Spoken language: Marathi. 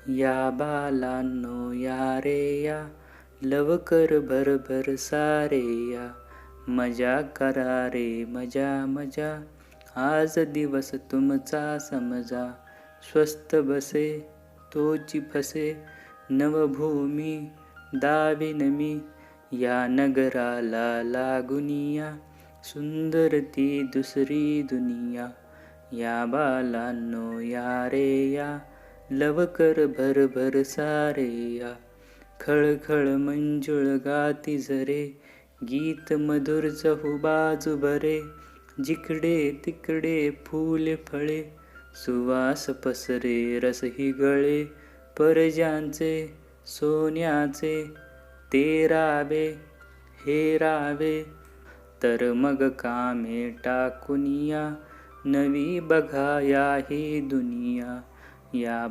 या बालांनो या रे या, लवकर भरभर सारे या. मजा करा रे मजा मजा, आज दिवस तुमचा समजा. स्वस्त बसे तोची फसे, नवभूमी दाविन मी. या नगराला लागुनिया, सुंदर ती दुसरी दुनिया. या बालांनो या रे या, लवकर भरभर सारे या. खळखळ मंजुळ गाती झरे, गीत मधुर चहुबाजू भरे. जिकडे तिकडे फुले फळे, सुवास पसरे रसही गळे. परजांचे सोन्याचे ते रावे हे रावे, तर मग कामे टाकूनिया. नवी बघाया ही दुनिया. या